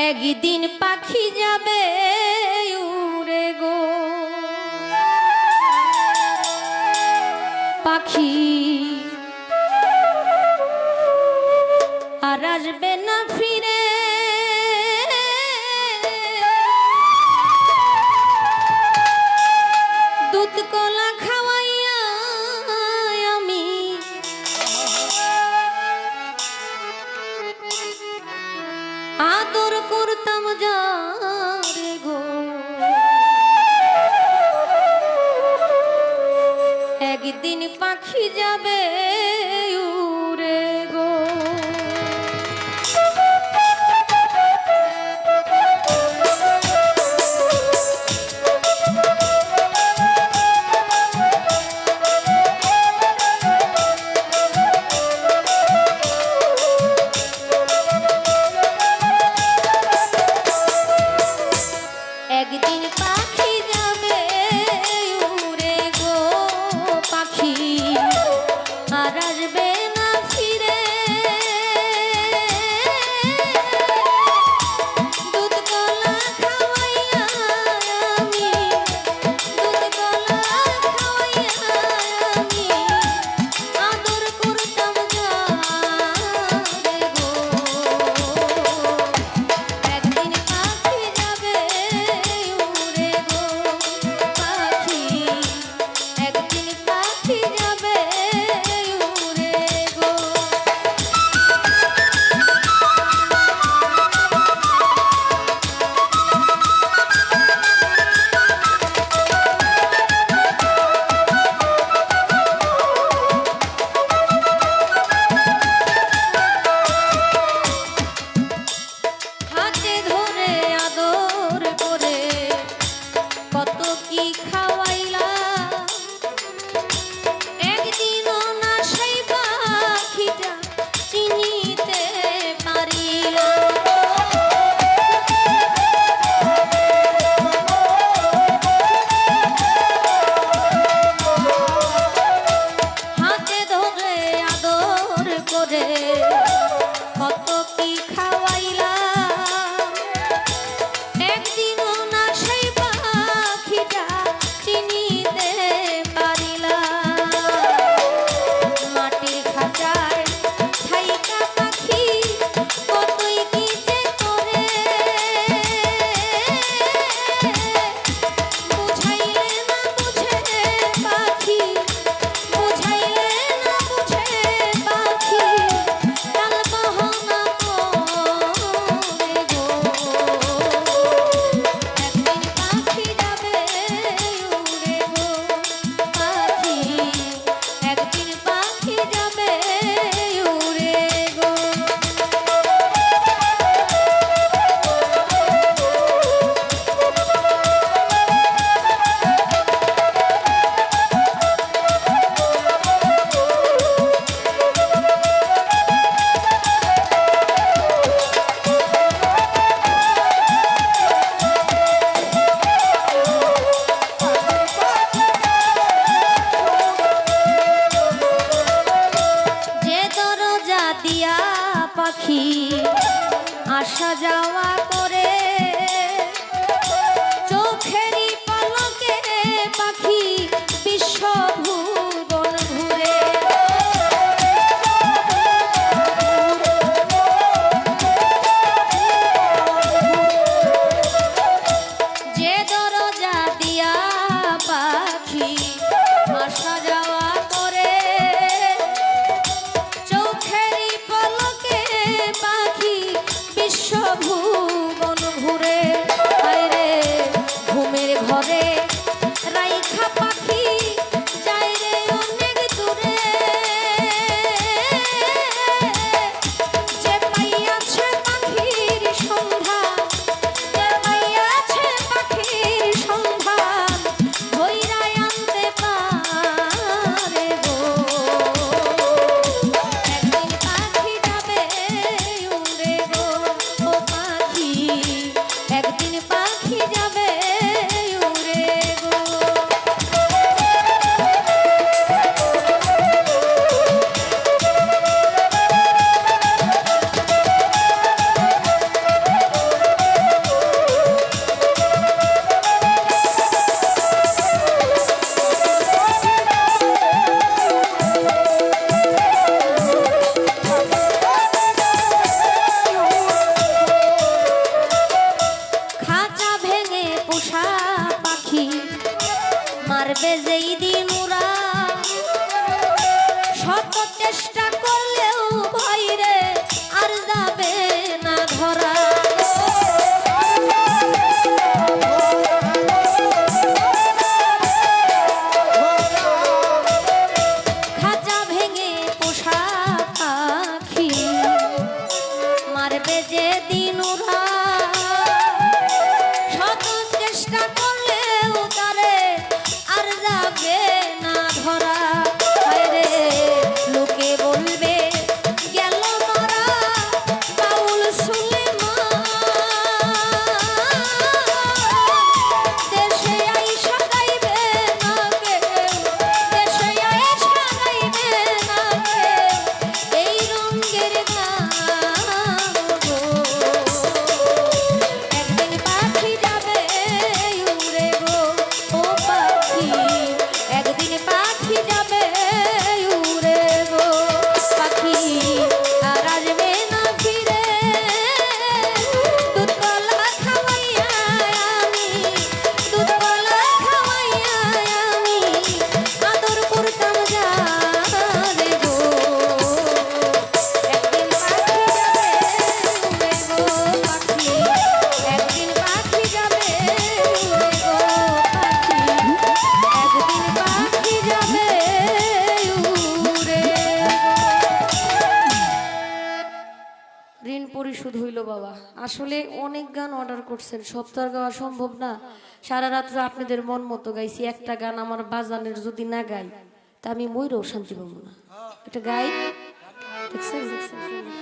একদিন পাখি যাবে উড়ে গো, পাখি আর আসবে না ফিরে। দুধ কলা খাওয়াইয়া আমি আদর করতাম যারে গো, একদিন পাখি যাবে উড়ে গো। একদিন পাখি যাবে উড়ে গো, পাখি আর আসবে না ফিরে। দুধ কলা খাওয়াইয়া আমি, দুধ কলা খাওয়াইয়া আমি আদর করতাম যারে গো, একদিন পাখি যাবে উড়ে গো, পাখি একদিন পাখি যাবে উড়ে গো। হাতে ধরে আদর করে কত কি খাওয়াইলা, একদিনও না সেই পাখিটা চিনিতে পারিলা। হাতে ধরে আদর করে কত কি খাওয়াইলা, একদিনও না সেই পাখিটা চিনিতে পারিলা। মাটির খাঁচায় থাইকা পাখি কতই কি যে করে, বুঝাইলে না বুঝে পাখি, বুঝাইলে না বুঝে পাখি, কাল বহনা করে গো। একদিন পাখি যাবে উড়ে গো, পাখি একদিন পাখি যাবে উড়ে গো। যে দরজা দিয়া পাখি আসা যাওয়া করে, চোখেরই পলকে পাখি বিশ্ব ভুবন ঘুরে। যে দরজা দিয়া পাখি আসা যাওয়া করে, চোখেরই পলকে পাখি বিশ্ব ভুবন ঘুরে। ঋণ পরিশোধ হইল বাবা। আসলে অনেক গান অর্ডার করছেন, সব তো আর গাওয়া সম্ভব না। সারা রাত্র আপনাদের মন মতো গাইছি। একটা গান আমার বাজানের যদি না গাই তা আমি ময়ূরও শান্তি পাবো না। এটা গাই, দেখছেন দেখছেন শুনুন।